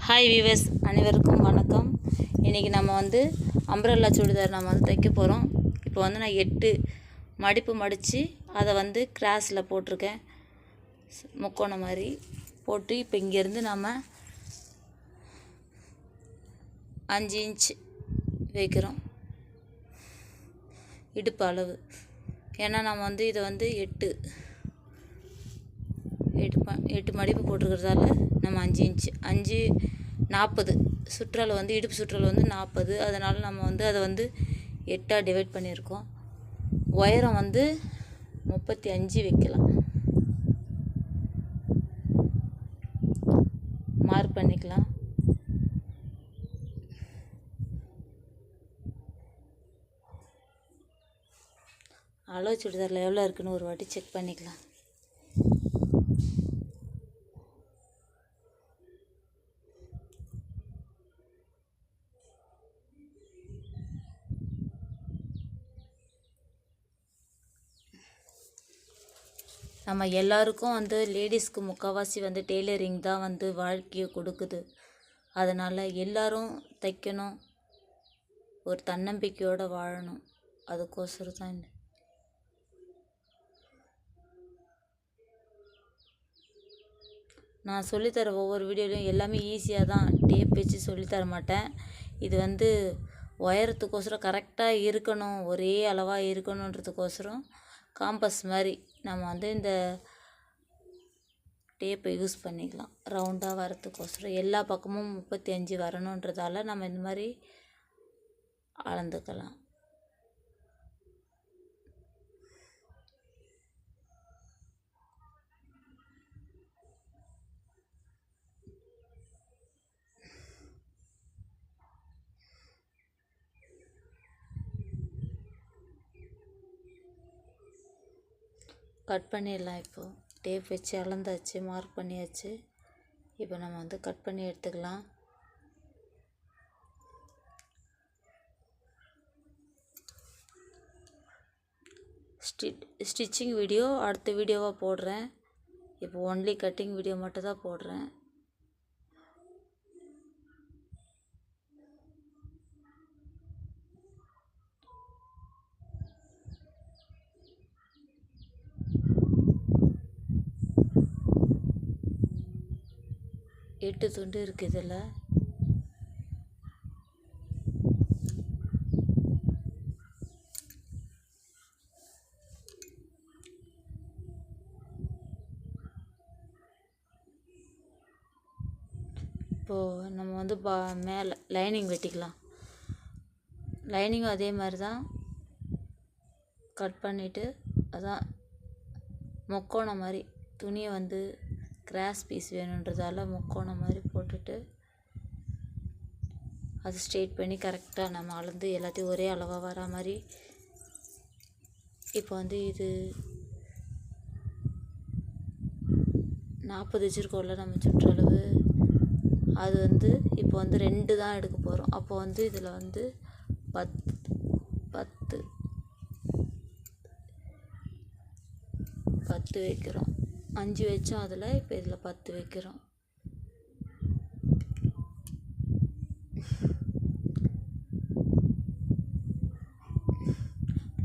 Hi viewers, அனைவருக்கும் வணக்கம். இன்றைக்கி நம்ம வந்து அம்ப்ரெல்லா சுடிதார் நம்ம வந்து தைக்க போகிறோம். இப்போ வந்து நான் 8 மடிப்பு மடித்து அதை வந்து கிராஸில் போட்டிருக்கேன். முக்கோணம் மாதிரி போட்டு இப்போ இங்கேருந்து நம்ம 5 இன்ச் வைக்கிறோம் இடுப்பு அளவு. ஏன்னா நம்ம வந்து இதை வந்து 8 மடிப்பு போட்டிருக்கிறதால நம்ம 5 இன்ச் 40 சுற்றளவு வந்து இடுப்பு சுற்றளவு வந்து 40. அதனால் நம்ம வந்து அதை வந்து 8ஆக டிவைட் பண்ணியிருக்கோம். உயரம் வந்து 35 வைக்கலாம். மார்க் பண்ணிக்கலாம். அளவு சுடிதாரில் எவ்வளோ இருக்குன்னு ஒரு வாட்டி செக் பண்ணிக்கலாம். நம்ம எல்லாருக்கும் வந்து லேடிஸ்க்கு முக்கால்வாசி வந்து டெய்லரிங் தான் வந்து வாழ்க்கையை கொடுக்குது. அதனால் எல்லோரும் தைக்கணும், ஒரு தன்னம்பிக்கையோடு வாழணும். அதுக்கோசரம் தான் நான் சொல்லித்தர ஒவ்வொரு வீடியோலையும் எல்லாமே ஈஸியாக தான், டேப் வச்சு சொல்லித்தர மாட்டேன். இது வந்து உயரத்துக்கோசரம் கரெக்டாக இருக்கணும், ஒரே அளவாக இருக்கணுன்றதுக்கோசரம் காம்பஸ் மாதிரி நம்ம வந்து இந்த டேப்பை யூஸ் பண்ணிக்கலாம். ரவுண்டாக வரத்துக்கோசரம் எல்லா பக்கமும் 35 வரணுன்றதால நம்ம இந்த மாதிரி அளந்துக்கலாம். கட் பண்ணிடலாம். இப்போது டேப் வச்சு அளந்தாச்சு, மார்க் பண்ணியாச்சு. இப்போ நம்ம வந்து கட் பண்ணி எடுத்துக்கலாம். ஸ்டிச்சிங் வீடியோ அடுத்த வீடியோவாக போடுறேன். இப்போ ஒன்லி கட்டிங் வீடியோ மட்டும் தான் போடுறேன். எட்டு துண்டு இருக்குது இதில். இப்போது நம்ம வந்து மேலே லைனிங் வெட்டிக்கலாம். லைனிங்கும் அதே மாதிரி தான் கட் பண்ணிவிட்டு, அதான் முக்கோணம் மாதிரி துணியை வந்து கிராஸ் பீஸ் வேணுன்றதால முக்கோணம் மாதிரி போட்டுட்டு அது ஸ்ட்ரெயிட் பண்ணி கரெக்டாக நம்ம அளந்து எல்லாத்தையும் ஒரே அளவாக வர மாதிரி. இப்போ வந்து இது 40 வச்சுருக்கோம்ல நம்ம சுற்றளவு, அது வந்து இப்போ வந்து 2 தான் எடுக்க போகிறோம். அப்போ வந்து இதில் வந்து 10 வைக்கிறோம். 5 வச்சோம் அதில், இப்போ இதில் 10 வைக்கிறோம்.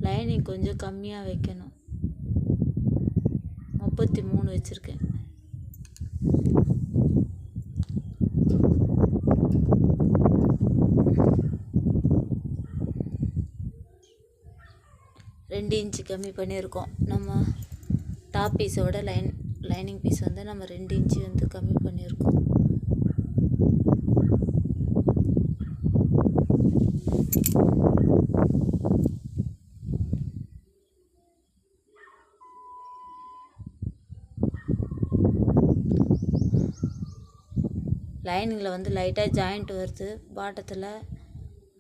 லைனிங் கொஞ்சம் கம்மியாக வைக்கணும். 33 வச்சுருக்கேன். ரெண்டு இன்ச்சு கம்மி பண்ணியிருக்கோம். நம்ம டாப் பீஸோட லைனிங் பீஸ் வந்து நம்ம 2 இன்ச்சு வந்து கம்மி பண்ணியிருக்கோம். லைனிங்கில் வந்து லைட்டாக ஜாயிண்ட் வருது பாட்டத்தில்,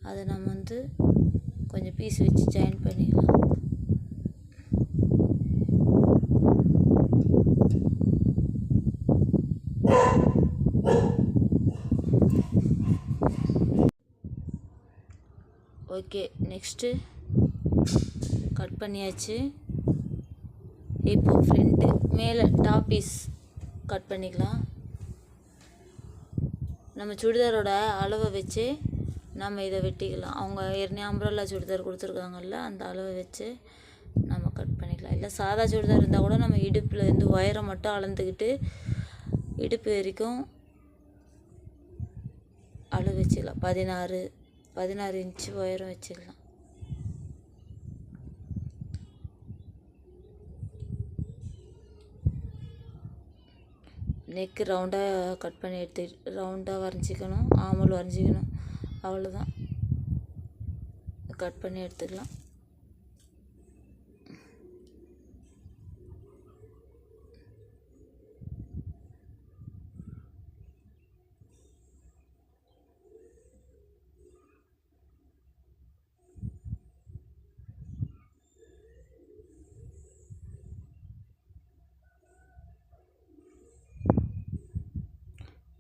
அதை நம்ம வந்து கொஞ்சம் பீஸ் வச்சு ஜாயின் பண்ணிக்கலாம். ஓகே, நெக்ஸ்ட்டு கட் பண்ணியாச்சு. இப்போ ஃப்ரண்ட்டு மேலே டாப் பீஸ் கட் பண்ணிக்கலாம். நம்ம சுடிதாரோட அளவை வச்சு நம்ம இதை வெட்டிக்கலாம். அவங்க ஏற்கனவே அம்ப்ரெல்லா சுடிதார் கொடுத்துருக்காங்கல்ல, அந்த அளவை வச்சு நம்ம கட் பண்ணிக்கலாம். இல்லை சாதா சுடிதார் இருந்தால் கூட நம்ம இடுப்பில் இருந்து உயரம் மட்டும் அளந்துக்கிட்டு இடுப்பு வரைக்கும் அளவு வச்சுக்கலாம். 16 இன்ச்சு உயரம் வச்சுக்கலாம். நெக்கு ரவுண்டாக கட் பண்ணி ரவுண்டாக வரைஞ்சிக்கணும், ஆமல் வரைஞ்சிக்கணும். அவ்வளோதான், கட் பண்ணி எடுத்துக்கலாம்.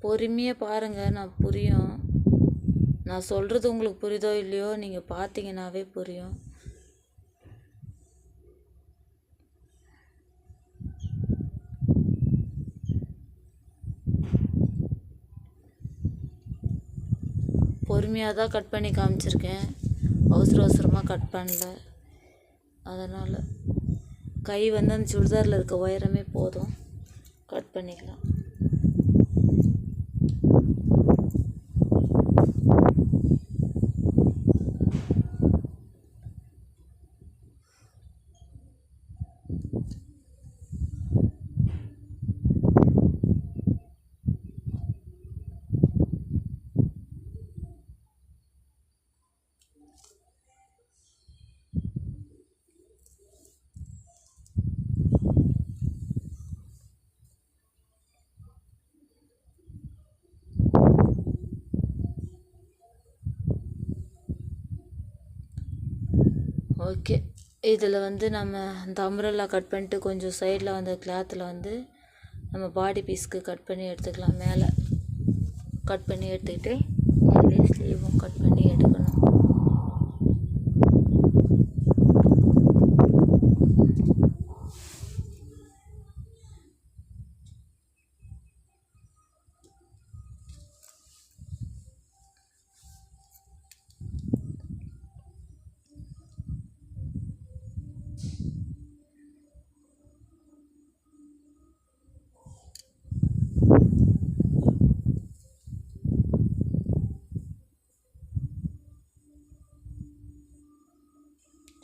பொறுமையாக பாருங்கள், நான் சொல்கிறது உங்களுக்கு புரியுதோ இல்லையோ, நீங்கள் பார்த்தீங்கன்னாவே புரியும். பொறுமையாக தான் கட் பண்ணி காமிச்சிருக்கேன், அவசரமாக கட் பண்ணல. அதனால் கை வந்து அந்த சுடிதாரில் இருக்க உயரமே போதும், கட் பண்ணிக்கலாம். ஓகே, இதில் வந்து நம்ம அந்த அம்ப்ரெல்லா கட் பண்ணிட்டு கொஞ்சம் சைடில் வந்து கிளாத்தில் வந்து நம்ம பாடி பீஸ்க்கு கட் பண்ணி எடுத்துக்கலாம். மேலே கட் பண்ணி எடுத்துக்கிட்டு மேலே ஸ்லீவும் கட் பண்ணி எடுக்கணும்.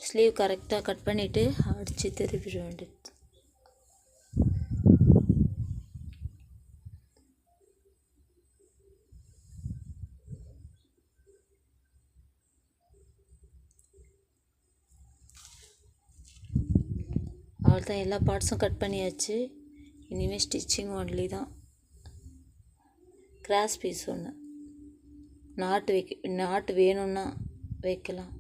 ஸ்லீவ் கரெக்டாக கட் பண்ணிவிட்டு அடித்து திருப்பிட வேண்டியது. அவ்வளோதான், எல்லா பார்ட்ஸும் கட் பண்ணியாச்சு. இனிமேல் ஸ்டிச்சிங் ஒன்லி தான். கிராஸ் பீஸ் ஒன்று நாட்டு வேணும்னா வைக்கலாம்.